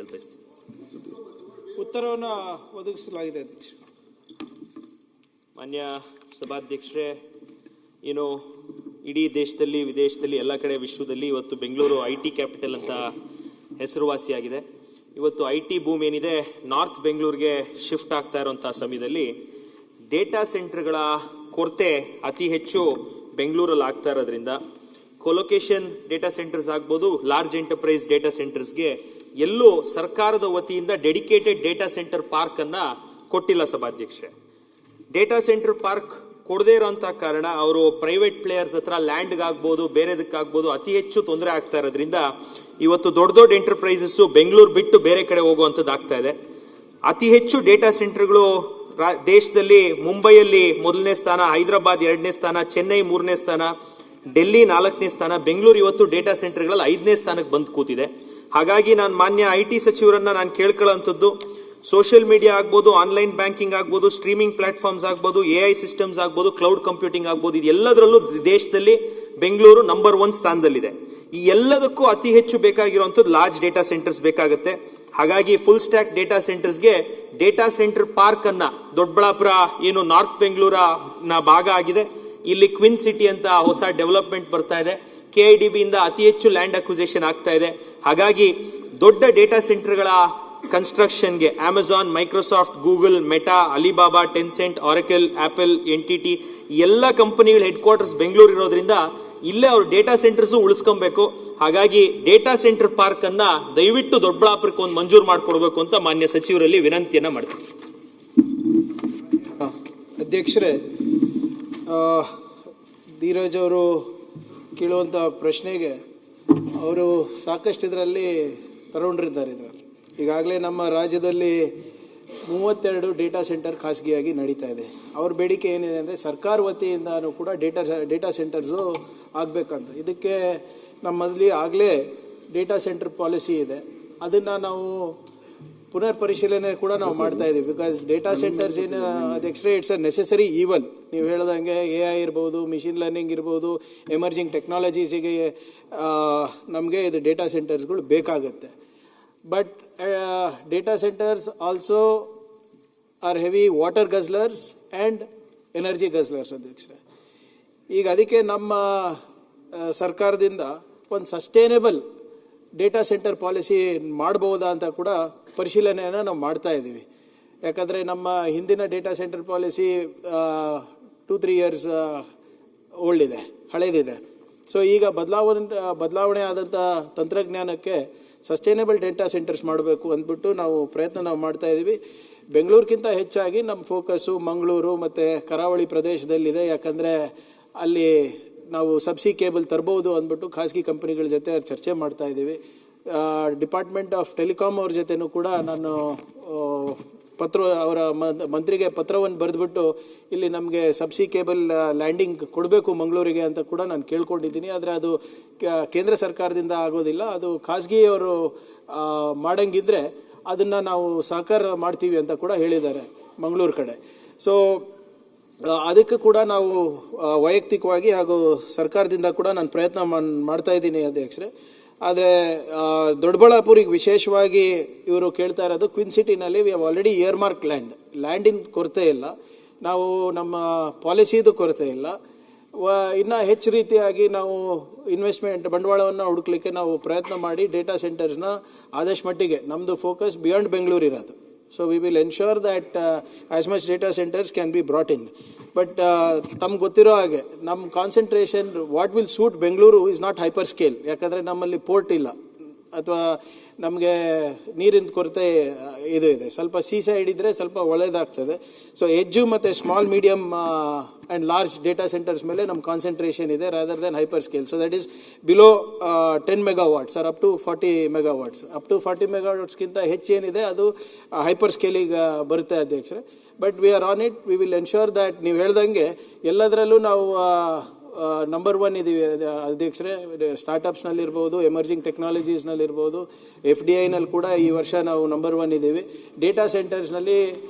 ವಿನಂತಿಸ್ತೀನಿ. ಉತ್ತರವನ್ನು ಒದಗಿಸಲಾಗಿದೆ ಅಧ್ಯಕ್ಷ. ಮಾನ್ಯ ಸಭಾಧ್ಯಕ್ಷರೇ, ಏನು ಇಡೀ ದೇಶದಲ್ಲಿ ವಿದೇಶದಲ್ಲಿ ಎಲ್ಲ ಕಡೆ ವಿಶ್ವದಲ್ಲಿ ಇವತ್ತು ಬೆಂಗಳೂರು IT ಕ್ಯಾಪಿಟಲ್ ಅಂತ ಹೆಸರುವಾಸಿಯಾಗಿದೆ. ಇವತ್ತು IT ಬೂಮ್ ಏನಿದೆ ನಾರ್ತ್ ಬೆಂಗಳೂರಿಗೆ ಶಿಫ್ಟ್ ಆಗ್ತಾ ಇರುವಂತಹ ಸಮಯದಲ್ಲಿ ಡೇಟಾ ಸೆಂಟರ್ಗಳ ಕೊರತೆ ಅತಿ ಹೆಚ್ಚು ಬೆಂಗಳೂರಲ್ಲಿ ಆಗ್ತಾ ಇರೋದ್ರಿಂದ ಕೊಲೊಕೇಶನ್ ಡೇಟಾ ಸೆಂಟರ್ಸ್ ಆಗ್ಬೋದು, ಲಾರ್ಜ್ ಎಂಟರ್ಪ್ರೈಸ್ ಡೇಟಾ ಸೆಂಟರ್ಸ್ಗೆ ಎಲ್ಲೂ ಸರ್ಕಾರದ ವತಿಯಿಂದ ಡೆಡಿಕೇಟೆಡ್ ಡೇಟಾ ಸೆಂಟರ್ ಪಾರ್ಕ್ ಅನ್ನ ಕೊಟ್ಟಿಲ್ಲ ಸಭಾಧ್ಯಕ್ಷರೇ. ಡೇಟಾ ಸೆಂಟರ್ ಪಾರ್ಕ್ ಕೊಡದೇ ಇರೋಂಥ ಕಾರಣ ಅವರು ಪ್ರೈವೇಟ್ ಪ್ಲೇಯರ್ಸ್ ಹತ್ರ ಲ್ಯಾಂಡ್ಗಾಗ್ಬೋದು ಬೇರೆದಕ್ಕಾಗ್ಬೋದು ಅತಿ ಹೆಚ್ಚು ತೊಂದರೆ ಆಗ್ತಾ ಇರೋದ್ರಿಂದ ಇವತ್ತು ದೊಡ್ಡ ದೊಡ್ಡ ಎಂಟರ್ಪ್ರೈಸಸ್ ಬೆಂಗಳೂರು ಬಿಟ್ಟು ಬೇರೆ ಕಡೆ ಹೋಗುವಂಥದ್ದು ಆಗ್ತಾ ಇದೆ. ಅತಿ ಹೆಚ್ಚು ಡೇಟಾ ಸೆಂಟರ್ಗಳು ದೇಶದಲ್ಲಿ ಮುಂಬೈಯಲ್ಲಿ 1ನೇ ಸ್ಥಾನ, ಹೈದರಾಬಾದ್ 2ನೇ ಸ್ಥಾನ, ಚೆನ್ನೈ 3ನೇ ಸ್ಥಾನ, ಡೆಲ್ಲಿ 4ನೇ ಸ್ಥಾನ, ಬೆಂಗಳೂರು ಇವತ್ತು ಡೇಟಾ ಸೆಂಟರ್ಗಳಲ್ಲಿ 5ನೇ ಸ್ಥಾನಕ್ಕೆ ಬಂದು ಕೂತಿದೆ. ಹಾಗಾಗಿ ನಾನು ಮಾನ್ಯ IT ಸಚಿವರನ್ನ ನಾನು ಕೇಳ್ಕೊಳ್ಳೋಂಥದ್ದು, ಸೋಷಿಯಲ್ ಮೀಡಿಯಾ ಆಗ್ಬೋದು, ಆನ್ಲೈನ್ ಬ್ಯಾಂಕಿಂಗ್ ಆಗ್ಬೋದು, ಸ್ಟ್ರೀಮಿಂಗ್ ಪ್ಲಾಟ್ಫಾರ್ಮ್ಸ್ ಆಗ್ಬೋದು, AI ಸಿಸ್ಟಮ್ಸ್ ಆಗ್ಬೋದು, ಕ್ಲೌಡ್ ಕಂಪ್ಯೂಟಿಂಗ್ ಆಗ್ಬೋದು, ಇದೆಲ್ಲದರಲ್ಲೂ ದೇಶದಲ್ಲಿ ಬೆಂಗಳೂರು ನಂಬರ್ 1 ಸ್ಥಾನದಲ್ಲಿದೆ. ಈ ಎಲ್ಲದಕ್ಕೂ ಅತಿ ಹೆಚ್ಚು ಬೇಕಾಗಿರುವಂಥದ್ದು ಲಾರ್ಜ್ ಡೇಟಾ ಸೆಂಟರ್ಸ್ ಬೇಕಾಗುತ್ತೆ. ಹಾಗಾಗಿ ಫುಲ್ ಸ್ಟ್ಯಾಕ್ ಡೇಟಾ ಸೆಂಟರ್ಸ್ಗೆ ಡೇಟಾ ಸೆಂಟರ್ ಪಾರ್ಕ್ ಅನ್ನ ದೊಡ್ಡಬಳ್ಳಾಪುರ ಏನು ನಾರ್ತ್ ಬೆಂಗಳೂರ ಭಾಗ ಆಗಿದೆ, ಇಲ್ಲಿ ಕ್ವಿನ್ ಸಿಟಿ ಅಂತ ಹೊಸ ಡೆವಲಪ್ಮೆಂಟ್ ಬರ್ತಾ ಇದೆ. KIDB ಇಂದ ಅತಿ ಹೆಚ್ಚು ಲ್ಯಾಂಡ್ ಅಕ್ವಿಸಿಷನ್ ಆಗ್ತಾ ಇದೆ. ಹಾಗಾಗಿ ದೊಡ್ಡ ಡೇಟಾ ಸೆಂಟರ್ಗಳ ಕನ್ಸ್ಟ್ರಕ್ಷನ್ಗೆ Amazon, Microsoft, Google, Meta, Alibaba, Tencent, Oracle, Apple, NTT ಎಲ್ಲ ಕಂಪನಿಗಳ ಹೆಡ್ ಕ್ವಾರ್ಟರ್ಸ್ ಬೆಂಗಳೂರು ಇರೋದ್ರಿಂದ ಇಲ್ಲೇ ಅವ್ರ ಡೇಟಾ ಸೆಂಟರ್ಸ್ ಉಳಿಸ್ಕೊಬೇಕು. ಹಾಗಾಗಿ ಡೇಟಾ ಸೆಂಟರ್ ಪಾರ್ಕ್ ಅನ್ನ ದಯವಿಟ್ಟು ದೊಡ್ಡಬಳ್ಳಾಪುರಕ್ಕೆ ಒಂದು ಮಂಜೂರು ಮಾಡಿಕೊಡ್ಬೇಕು ಅಂತ ಮಾನ್ಯ ಸಚಿವರಲ್ಲಿ ವಿನಂತಿಯನ್ನ ಮಾಡ್ತೀನಿ. ಅಧ್ಯಕ್ಷರೇ, ಧೀರಜ್ ಅವರು ಕೇಳುವಂಥ ಪ್ರಶ್ನೆಗೆ ಅವರು ಸಾಕಷ್ಟು ಇದರಲ್ಲಿ ತಗೊಂಡಿದ್ದಾರೆ. ಇದರಲ್ಲಿ ಈಗಾಗಲೇ ನಮ್ಮ ರಾಜ್ಯದಲ್ಲಿ 32 ಡೇಟಾ ಸೆಂಟರ್ ಖಾಸಗಿಯಾಗಿ ನಡೀತಾ ಇದೆ. ಅವ್ರ ಬೇಡಿಕೆ ಏನಿದೆ ಅಂದರೆ ಸರ್ಕಾರ ವತಿಯಿಂದನೂ ಕೂಡ ಡೇಟಾ ಸೆಂಟರ್ಸು ಆಗಬೇಕಂತ. ಇದಕ್ಕೆ ನಮ್ಮಲ್ಲಿ ಆಗಲೇ ಡೇಟಾ ಸೆಂಟರ್ ಪಾಲಿಸಿ ಇದೆ, ಅದನ್ನು ನಾವು ಪುನರ್ ಪರಿಶೀಲನೆ ಕೂಡ ನಾವು ಮಾಡ್ತಾ ಇದ್ದೀವಿ. ಬಿಕಾಸ್ ಡೇಟಾ ಸೆಂಟರ್ಸ್ ಏನು ಅಧ್ಯಕ್ಷರೇ, ಇಟ್ಸ್ ಅ ನೆಸೆಸರಿ ಈವಲ್. ನೀವು ಹೇಳ್ದಂಗೆ AI ಇರ್ಬೋದು, ಮಿಷಿನ್ ಲರ್ನಿಂಗ್ ಇರ್ಬೋದು, ಎಮರ್ಜಿಂಗ್ ಟೆಕ್ನಾಲಜೀಸಿಗೆ ನಮಗೆ ಇದು ಡೇಟಾ ಸೆಂಟರ್ಸ್ಗಳು ಬೇಕಾಗುತ್ತೆ. But data centres also are heavy water guzzlers and energy guzzlers ಅಧ್ಯಕ್ಷರೇ. ಈಗ ಅದಕ್ಕೆ ನಮ್ಮ ಸರ್ಕಾರದಿಂದ ಒಂದು ಸಸ್ಟೈನೇಬಲ್ ಡೇಟಾ ಸೆಂಟರ್ ಪಾಲಿಸಿ ಮಾಡ್ಬೋದಾ ಅಂತ ಕೂಡ ಪರಿಶೀಲನೆಯನ್ನು ನಾವು ಮಾಡ್ತಾ ಇದ್ದೀವಿ. ಯಾಕಂದರೆ ನಮ್ಮ ಹಿಂದಿನ data centre policy 2-3 years old ಇದೆ, ಹಳೇದಿದೆ. ಸೊ ಈಗ ಬದಲಾವಣೆ ಆದಂಥ ತಂತ್ರಜ್ಞಾನಕ್ಕೆ ಸಸ್ಟೈನೇಬಲ್ ಡೇಟಾ ಸೆಂಟರ್ಸ್ ಮಾಡಬೇಕು ಅಂದ್ಬಿಟ್ಟು ನಾವು ಮಾಡ್ತಾ ಇದ್ದೀವಿ. ಬೆಂಗಳೂರಿಗಿಂತ ಹೆಚ್ಚಾಗಿ ನಮ್ಮ ಫೋಕಸ್ಸು ಮಂಗಳೂರು ಮತ್ತು ಕರಾವಳಿ ಪ್ರದೇಶದಲ್ಲಿದೆ. ಯಾಕಂದರೆ ಅಲ್ಲಿ ನಾವು ಸಬ್ಸಿ ಕೇಬಲ್ ತರ್ಬೋದು ಅಂದ್ಬಿಟ್ಟು ಖಾಸಗಿ ಕಂಪನಿಗಳ ಜೊತೆ ಚರ್ಚೆ ಮಾಡ್ತಾ ಇದ್ದೀವಿ. ಡಿಪಾರ್ಟ್ಮೆಂಟ್ ಆಫ್ ಟೆಲಿಕಾಮ್ ಅವ್ರ ಜೊತೆನೂ ಕೂಡ ನಾನು ಅವರ ಮಂತ್ರಿಗೆ ಪತ್ರವನ್ನು ಬರೆದ್ಬಿಟ್ಟು ಇಲ್ಲಿ ನಮಗೆ ಸಬ್ಸಿ ಕೇಬಲ್ ಲ್ಯಾಂಡಿಂಗ್ ಕೊಡಬೇಕು ಮಂಗಳೂರಿಗೆ ಅಂತ ಕೂಡ ನಾನು ಕೇಳ್ಕೊಂಡಿದ್ದೀನಿ. ಆದರೆ ಅದು ಕೇಂದ್ರ ಸರ್ಕಾರದಿಂದ ಆಗೋದಿಲ್ಲ, ಅದು ಖಾಸಗಿಯವರು ಮಾಡಂಗಿದ್ರೆ ಅದನ್ನು ನಾವು ಸಹಕಾರ ಮಾಡ್ತೀವಿ ಅಂತ ಕೂಡ ಹೇಳಿದ್ದಾರೆ ಮಂಗಳೂರು ಕಡೆ. ಸೊ ಅದಕ್ಕೆ ಕೂಡ ನಾವು ವೈಯಕ್ತಿಕವಾಗಿ ಹಾಗೂ ಸರ್ಕಾರದಿಂದ ಕೂಡ ನಾನು ಪ್ರಯತ್ನ ಮಾಡ್ತಾ ಇದ್ದೀನಿ ಅಧ್ಯಕ್ಷರೇ. ಆದರೆ ದೊಡ್ಡಬಳ್ಳಾಪುರಿಗೆ ವಿಶೇಷವಾಗಿ ಇವರು ಕೇಳ್ತಾ ಇರೋದು ಕ್ವಿನ್ ಸಿಟಿನಲ್ಲಿ we have already earmark ಲ್ಯಾಂಡಿನ ಕೊರತೆ ಇಲ್ಲ, ನಾವು ನಮ್ಮ ಪಾಲಿಸಿದು ಕೊರತೆ ಇಲ್ಲ. ಇನ್ನು ಹೆಚ್ಚು ರೀತಿಯಾಗಿ ನಾವು ಇನ್ವೆಸ್ಟ್ಮೆಂಟ್ ಬಂಡವಾಳವನ್ನು ಹುಡುಕ್ಲಿಕ್ಕೆ ನಾವು ಪ್ರಯತ್ನ ಮಾಡಿ ಡೇಟಾ ಸೆಂಟರ್ಸ್ನ ಆದಷ್ಟು ಮಟ್ಟಿಗೆ ನಮ್ಮದು ಫೋಕಸ್ ಬಿಯಾಂಡ್ ಬೆಂಗಳೂರು ಇರೋದು. So we will ensure that as much data centers can be brought in. But ತಮ್ಗೆ ಗೊತ್ತಿರೋ ಹಾಗೆ ನಮ್ಮ concentration what will suit Bengaluru is not hyper scale. ಯಾಕಂದರೆ ನಮ್ಮಲ್ಲಿ ಪೋರ್ಟ್ ಇಲ್ಲ ಅಥವಾ ನಮಗೆ ನೀರಿನ ಕೊರತೆ ಇದು ಇದೆ. ಸ್ವಲ್ಪ ಸೈಡ್ ಇದ್ದರೆ ಸ್ವಲ್ಪ ಒಳ್ಳೆಯದಾಗ್ತದೆ. ಸೊ ಎಜ್ಜು ಮತ್ತು small medium and large data centres ಮೇಲೆ ನಮ್ಮ ಕಾನ್ಸಂಟ್ರೇಷನ್ ಇದೆ rather than hyper scale. So that is below 10 megawatts or up to 40 megawatts. Up to 40 megawattsಗಿಂತ ಹೆಚ್ಚೇನಿದೆ ಅದು ಹೈಪರ್ ಸ್ಕೇಲಿಗೆ ಬರುತ್ತೆ ಅಧ್ಯಕ್ಷರೇ. But we are on it. We will ensure that ನೀವು ಹೇಳ್ದಂಗೆ ಎಲ್ಲದರಲ್ಲೂ ನಾವು ನಂಬರ್ 1 ಇದ್ದೀವಿ ಅಧ್ಯಕ್ಷರೇ. ಸ್ಟಾರ್ಟಪ್ಸ್ನಲ್ಲಿರ್ಬೋದು, ಎಮರ್ಜಿಂಗ್ ಟೆಕ್ನಾಲಜೀಸ್ನಲ್ಲಿರ್ಬೋದು, FDIನಲ್ಲಿ ಕೂಡ ಈ ವರ್ಷ ನಾವು ನಂಬರ್ 1 ಇದ್ದೀವಿ. ಡೇಟಾ ಸೆಂಟರ್ಸ್ನಲ್ಲಿ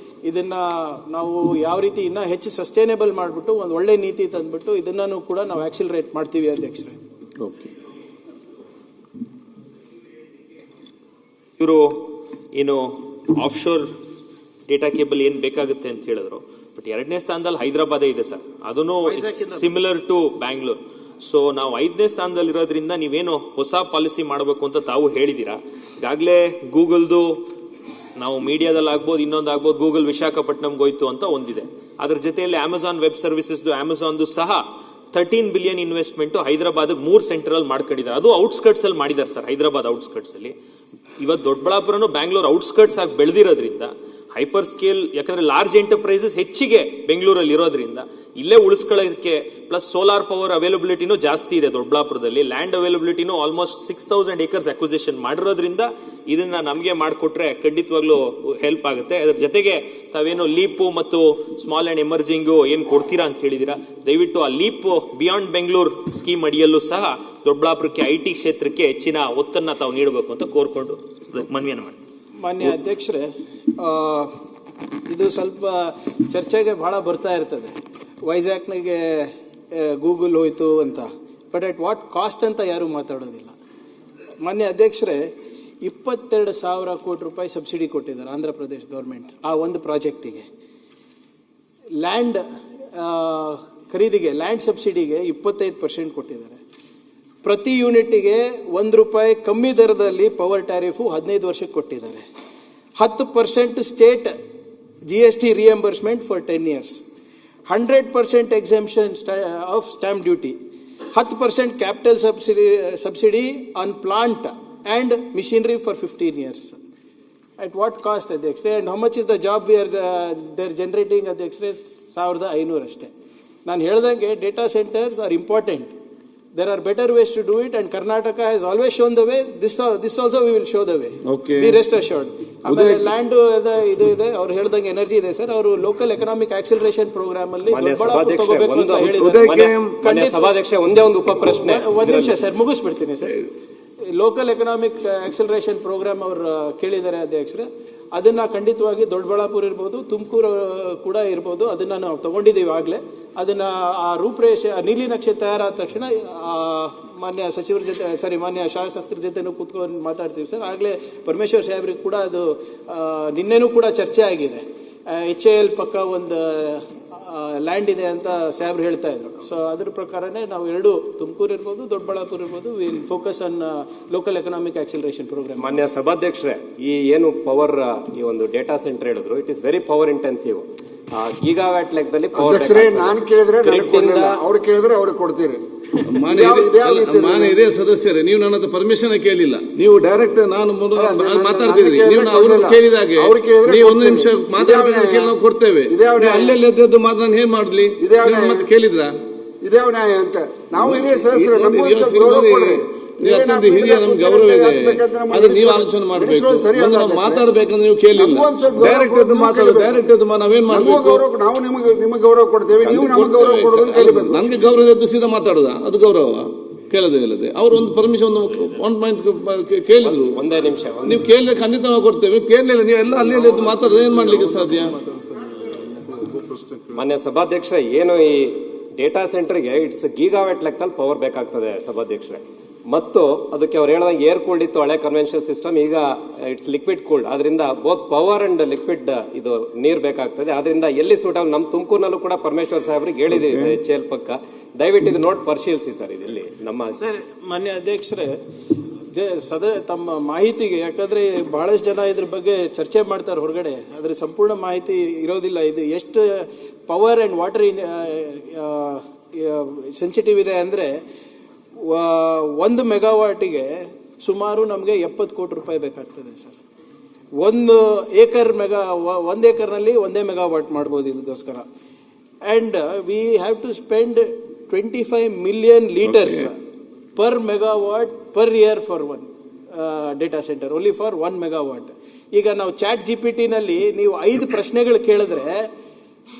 ಇದನ್ನು ನಾವು ಯಾವ ರೀತಿ ಇನ್ನೂ ಹೆಚ್ಚು ಸಸ್ಟೈನೇಬಲ್ ಮಾಡಿಬಿಟ್ಟು ಒಂದು ಒಳ್ಳೆ ನೀತಿ ತಂದುಬಿಟ್ಟು ಇದನ್ನು ಕೂಡ ನಾವು ಆಕ್ಸಿಲರೇಟ್ ಮಾಡ್ತೀವಿ ಅಧ್ಯಕ್ಷರೇ. ಓಕೆ. ಇವರು ಏನು ಆಫ್ ಶೋರ್ ಡೇಟಾ ಕೇಬಲ್ ಏನು ಬೇಕಾಗುತ್ತೆ ಅಂತ ಹೇಳಿದ್ರು. ಬಟ್ ಎರಡನೇ ಸ್ಥಾನದಲ್ಲಿ ಹೈದರಾಬಾದೇ ಇದೆ ಸರ್, ಅದನ್ನು ಸಿಮಿಲರ್ ಟು ಬ್ಯಾಂಗ್ಳೂರ್. ಸೊ ನಾವು 5ನೇ ಸ್ಥಾನದಲ್ಲಿ ಇರೋದ್ರಿಂದ ನೀವೇನು ಹೊಸ ಪಾಲಿಸಿ ಮಾಡಬೇಕು ಅಂತ ತಾವು ಹೇಳಿದ್ದೀರಾ. ಈಗಾಗಲೇ ಗೂಗಲ್ದು ನಾವು ಮೀಡಿಯಾದಲ್ಲಿ ಆಗ್ಬೋದು, ಇನ್ನೊಂದು ಆಗ್ಬೋದು, ಗೂಗಲ್ ವಿಶಾಖಪಟ್ಟಣಂಗೆ ಹೋಯ್ತು ಅಂತ ಒಂದಿದೆ. ಅದ್ರ ಜೊತೆಯಲ್ಲಿ ಅಮೆಝಾನ್ ವೆಬ್ ಸರ್ವಿಸಸ್ದು ಅಮೆಝಾನ್ದು ಸಹ 13 ಬಿಲಿಯನ್ ಇನ್ವೆಸ್ಟ್ಮೆಂಟ್ ಹೈದರಾಬಾದ್ 3 ಸೆಂಟರ್ ಮಾಡಿಕೊಂಡಿದ್ದಾರೆ. ಅದು ಔಟ್ಸ್ಕರ್ಟ್ಸ್ ಅಲ್ಲಿ ಮಾಡಿದ್ದಾರೆ ಸರ್, ಹೈದರಾಬಾದ್ ಔಟ್ಸ್ಕರ್ಟ್ಸ್ ಅಲ್ಲಿ. ಇವತ್ತು ದೊಡ್ಡಬಳ್ಳಾಪುರನು ಬ್ಯಾಂಗ್ಳೂರ್ ಔಟ್ಸ್ಕರ್ಟ್ಸ್ ಆಗಿ ಬೆಳೆದಿರೋದ್ರಿಂದ ಹೈಪರ್ ಸ್ಕೇಲ್, ಯಾಕಂದ್ರೆ ಲಾರ್ಜ್ ಎಂಟರ್ಪ್ರೈಸಸ್ ಹೆಚ್ಚಿಗೆ ಬೆಂಗಳೂರಲ್ಲಿ ಇರೋದ್ರಿಂದ ಇಲ್ಲೇ ಉಳಿಸ್ಕೊಳ್ಳೋದಕ್ಕೆ, ಪ್ಲಸ್ ಸೋಲಾರ್ ಪವರ್ ಅವೈಲಬಿಲಿಟಿನೂ ಜಾಸ್ತಿ ಇದೆ ದೊಡ್ಡಬಳ್ಳಾಪುರದಲ್ಲಿ. ಲ್ಯಾಂಡ್ ಅವೈಲಬಿಲಿಟಿನೂ ಆಲ್ಮೋಸ್ಟ್ 6000 acres ಅಕ್ವಿಸಿಷನ್ ಮಾಡಿರೋದ್ರಿಂದ ಇದನ್ನ ನಮಗೆ ಮಾಡಿಕೊಟ್ರೆ ಖಂಡಿತವಾಗ್ಲೂ ಹೆಲ್ಪ್ ಆಗುತ್ತೆ. ಅದರ ಜೊತೆಗೆ ತಾವೇನು ಲೀಪು ಮತ್ತು ಸ್ಮಾಲ್ ಅಂಡ್ ಎಮರ್ಜಿಂಗು ಏನು ಕೊಡ್ತೀರಾ ಅಂತ ಹೇಳಿದೀರಾ, ದಯವಿಟ್ಟು ಆ ಲೀಪ್ ಬಿಯಾಂಡ್ ಬೆಂಗಳೂರು ಸ್ಕೀಮ್ ಅಡಿಯಲ್ಲೂ ಸಹ ದೊಡ್ಡಬಳ್ಳಾಪುರಕ್ಕೆ IT ಕ್ಷೇತ್ರಕ್ಕೆ ಹೆಚ್ಚಿನ ಒತ್ತನ್ನು ತಾವು ನೀಡಬೇಕು ಅಂತ ಕೋರ್ಕೊಂಡು ಮನವಿಯನ್ನು ಮಾಡಿ. ಮಾನ್ಯ ಅಧ್ಯಕ್ಷರೇ, ಇದು ಸ್ವಲ್ಪ ಚರ್ಚೆಗೆ ಬಹಳ ಬರ್ತಾ ಇರ್ತದೆ. ವೈಜಾಗ್ನಿಗೆ ಗೂಗಲ್ ಹೋಯ್ತು ಅಂತ, ಬಟ್ ಅಟ್ ವಾಟ್ ಕಾಸ್ಟ್ ಅಂತ ಯಾರು ಮಾತಾಡೋದಿಲ್ಲ. ಮಾನ್ಯ ಅಧ್ಯಕ್ಷರೇ, 22,000 ಕೋಟಿ ರೂಪಾಯಿ ಸಬ್ಸಿಡಿ ಕೊಟ್ಟಿದ್ದಾರೆ ಆಂಧ್ರ ಪ್ರದೇಶ್ ಗೌರ್ಮೆಂಟ್ ಆ ಒಂದು ಪ್ರಾಜೆಕ್ಟಿಗೆ. ಲ್ಯಾಂಡ್ ಖರೀದಿಗೆ, ಲ್ಯಾಂಡ್ ಸಬ್ಸಿಡಿಗೆ 25% ಕೊಟ್ಟಿದ್ದಾರೆ. ಪ್ರತಿ ಯೂನಿಟ್ಗೆ ₹1 ಕಮ್ಮಿ ದರದಲ್ಲಿ ಪವರ್ ಟ್ಯಾರಿಫು 15 ವರ್ಷಕ್ಕೆ ಕೊಟ್ಟಿದ್ದಾರೆ. 10% state GST reimbursement for 10 years, 100% exemption of stamp duty, 10% capital subsidy on plant and machinery for 15 years. At what cost, Adhyakshre? And how much is the job they're generating, Adhyakshre? 1500 ಅಷ್ಟೇ. ನಾನು ಹೇಳ್ದಂಗೆ data centres are important. There are better ways to do it, and Karnataka has always shown the way. This also we will show the way. Okay. Be rest assured. ಆಮೇಲೆ land ಇದು ಇದೆ, ಅವ್ರು ಹೇಳ್ದಂಗೆ energy ಇದೆ sir. ಅವರು local economic acceleration program ಅಲ್ಲಿ ತಗೋಬೇಕು ಅಂತ ಹೇಳಿದ್ದಾರೆ. ಸಭಾಧ್ಯಕ್ಷ, ಒಂದೇ ಒಂದು ಉಪ ಪ್ರಶ್ನೆ. ಒಂದ್ ನಿಮಿಷ ಸರ್, ಮುಗಿಸ್ಬಿಡ್ತೀನಿ sir. Local economic acceleration programme ಅವರು ಕೇಳಿದ್ದಾರೆ ಅಧ್ಯಕ್ಷರೇ. ಅದನ್ನ ಖಂಡಿತವಾಗಿ ದೊಡ್ಡಬಳ್ಳಾಪುರ ಇರ್ಬೋದು, ತುಮಕೂರು ಕೂಡ ಇರ್ಬೋದು, ಅದನ್ನ ನಾವು ತಗೊಂಡಿದ್ದೀವಿ ಆಗಲೇ. ಅದನ್ನ ಆ ರೂಪರೇಷೆ, ನೀಲಿ ನಕ್ಷೆ ತಯಾರಾದ ತಕ್ಷಣ ಮಾನ್ಯ ಸಚಿವರ ಜೊತೆ, ಮಾನ್ಯ ಶಾಸಕರ ಜೊತೆನೂ ಕೂತ್ಕೊಂಡು ಮಾತಾಡ್ತೀವಿ ಸರ್. ಆಗಲೇ ಪರಮೇಶ್ವರ್ ಸಾಹೇಬ್ರಿಗೆ ಕೂಡ ಅದು ನಿನ್ನೆನೂ ಕೂಡ ಚರ್ಚೆ ಆಗಿದೆ. HAL ಪಕ್ಕ ಒಂದು ಲ್ಯಾಂಡ್ ಇದೆ ಅಂತ ಸಾಹೇಬ್ರು ಹೇಳ್ತಾ ಇದ್ರು. ಸೊ ಅದ್ರ ಪ್ರಕಾರನೇ ನಾವು ಎರಡು, ತುಮಕೂರು ಇರ್ಬೋದು, ದೊಡ್ಡಬಳ್ಳಾಪುರ ಇರ್ಬೋದು, will focus on local economic acceleration programme. ಮಾನ್ಯ ಸಭಾಧ್ಯಕ್ಷರೇ, ಈ ಏನು ಪವರ್, ಈ ಒಂದು ಡೇಟಾ ಸೆಂಟರ್ ಹೇಳಿದ್ರು, it is very power intensive. Gigawatt ಲೆಕ್ಕದಲ್ಲಿ ನಾನು ಕೇಳಿದ್ರೆ ಅವ್ರು ಕೇಳಿದ್ರೆ ಅವ್ರಿಗೆ ಕೊಡ್ತೀರಿ. ಮಾನ್ಯ ಇದೇ ಸದಸ್ಯರೇ, ನೀವು ನನ್ನ ಹತ್ರ ಪರ್ಮಿಷನ್ ಕೇಳಿಲ್ಲ. ನೀವು ಡೈರೆಕ್ಟ್ ನಾನು ಮಾತಾಡ್ತಿದ್ರಿ, ನೀವು ಅವ್ರು ಕೇಳಿದಾಗೆ ನೀವು 1 ನಿಮಿಷ ಮಾತಾಡ್ಬೇಕು ಕೇಳಿ ನಾವು ಕೊಡ್ತೇವೆ. ಅಲ್ಲೆಲ್ಲ ಎದ್ದು ಮಾತ್ರ ಏನ್ ಮಾಡ್ಲಿ ಮತ್ತೆ ಕೇಳಿದ್ರ? ಇದ್ಯಾವ ನ್ಯಾಯ ಅಂತ ನಾವು ಹಿರಿಯ ಸದಸ್ಯರು, ಹಿರಿಯ ನಮ್ಗೆ ಗೌರವ ಇದೆ, ಆದ್ರೆ ನೀವು ಆಲೋಚನೆ ಮಾಡ್ಬೇಕು. ಮಾತಾಡ್ಬೇಕಂದ್ರೆ ನೀವು ಕೇಳಿಲ್ಲ, ಡೈರೆಕ್ಟ್ ಎದ್ದು ಮಾತಾಡೋದು, ಡೈರೆಕ್ಟ್ ಎದ್ದು ನಾವೇನ್ ಮಾಡ್ಬೇಕು? ನಾವು ನಿಮಗೆ ಗೌರವ ಕೊಡ್ತೇವೆ, ನೀವು ನಮಗೆ ಗೌರವ ಕೊಡೋದನ್ನ ಕೇಳಬೇಕು. ನನ್ಗೆ ಗೌರವ ಎದ್ದು ಸೀದಾ ಮಾತಾಡೋದ? ಅದು ಗೌರವ? ಕೇಳದೆ ಇಲ್ಲದೆ ಅವ್ರು ಒಂದು ಪರ್ಮಿಷನ್ ಒಂದು ಪಾಯಿಂಟ್ ಕೇಳಿದ್ರು, ಒಂದೇ ನಿಮಿಷ ನೀವು ಕೇಳಿದ್ರೆ ಖಂಡಿತ ನಾವು ಕೊಡ್ತೇವೆ. ಕೇಳಲಿಲ್ಲ, ನೀವು ಎಲ್ಲ ಅಲ್ಲಿ ಎದ್ದು ಮಾತಾಡೋದು ಏನ್ ಮಾಡ್ಲಿಕ್ಕೆ ಸಾಧ್ಯ? ಮಾನ್ಯ ಸಭಾಧ್ಯಕ್ಷ, ಏನು ಈ ಡೇಟಾ ಸೆಂಟರ್ಗೆ ಇಟ್ಸ್ ಗೀಗಾವ್ಯಾಟ್ ಲೆಕ್ಕದಲ್ಲಿ ಪವರ್ ಬೇಕಾಗ್ತದೆ ಸಭಾಧ್ಯಕ್ಷರೇ. ಮತ್ತು ಅದಕ್ಕೆ ಅವ್ರು ಹೇಳಿದಾಗ ಏರ್ ಕೂಲ್ಡ್ ಇತ್ತು ಹಳೆ ಕನ್ವೆನ್ಷನಲ್ ಸಿಸ್ಟಮ್, ಈಗ ಇಟ್ಸ್ ಲಿಕ್ವಿಡ್ ಕೂಲ್ಡ್. ಅದರಿಂದ ಬೋತ್ ಪವರ್ ಅಂಡ್ ಲಿಕ್ವಿಡ್ ಇದು ನೀರು ಬೇಕಾಗ್ತದೆ. ಅದರಿಂದ ಎಲ್ಲಿ ಸೂಟ್ ಆಗ, ನಮ್ಮ ತುಮಕೂರಿನಲ್ಲೂ ಕೂಡ ಪರಮೇಶ್ವರ್ ಸಾಹೇಬ್ರಿಗೆ ಹೇಳಿದ್ದೀವಿ ಸರ್, HAL ಪಕ್ಕ. ದಯವಿಟ್ಟು ಇದು ನೋಡಿ ಪರಿಶೀಲಿಸಿ ಸರ್. ಇಲ್ಲಿ ನಮ್ಮ ಮಾನ್ಯ ಅಧ್ಯಕ್ಷರೇ, ತಮ್ಮ ಮಾಹಿತಿಗೆ, ಯಾಕಂದ್ರೆ ಬಹಳಷ್ಟು ಜನ ಇದ್ರ ಬಗ್ಗೆ ಚರ್ಚೆ ಮಾಡ್ತಾರೆ ಹೊರಗಡೆ, ಅದ್ರ ಸಂಪೂರ್ಣ ಮಾಹಿತಿ ಇರೋದಿಲ್ಲ. ಇದು ಎಷ್ಟು ಪವರ್ ಅಂಡ್ ವಾಟರ್ ಸೆನ್ಸಿಟಿವ್ ಇದೆ ಅಂದ್ರೆ, 1 ಮೆಗಾವಾಟಿಗೆ ಸುಮಾರು ನಮಗೆ 70 ಕೋಟಿ ರೂಪಾಯಿ ಬೇಕಾಗ್ತದೆ ಸರ್. 1 ಏಕರ್ನಲ್ಲಿ 1 ಮೆಗಾವಾಟ್ ಮಾಡ್ಬೋದು ಇದಕ್ಕೋಸ್ಕರ. And we have to spend 25 million litres per megawatt per year for 1 data centre, only for 1 megawatt. ಈಗ ನಾವು ಚಾಟ್ GPT ನಲ್ಲಿ ನೀವು 5 ಪ್ರಶ್ನೆಗಳು ಕೇಳಿದ್ರೆ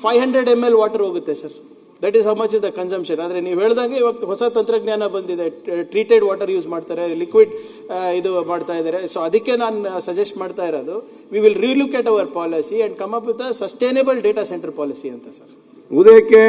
500 ml ವಾಟರ್ ಹೋಗುತ್ತೆ sir. That is how much is the consumption. ಆದರೆ ನೀವು ಹೇಳಿದಾಗೆ ಇವಾಗ ಹೊಸ ತಂತ್ರಜ್ಞಾನ ಬಂದಿದೆ, ಟ್ರೀಟೆಡ್ ವಾಟರ್ ಯೂಸ್ ಮಾಡ್ತಾರೆ, ಲಿಕ್ವಿಡ್ ಇದು ಮಾಡ್ತಾ ಇದ್ದಾರೆ. ಸೊ ಅದಕ್ಕೆ ನಾನು ಸಜೆಸ್ಟ್ ಮಾಡ್ತಾ ಇರೋದು, we will relook at our policy and come up with a sustainable data centre policy ಅಂತ ಸರ್. ಉದಯಕ್ಕೆ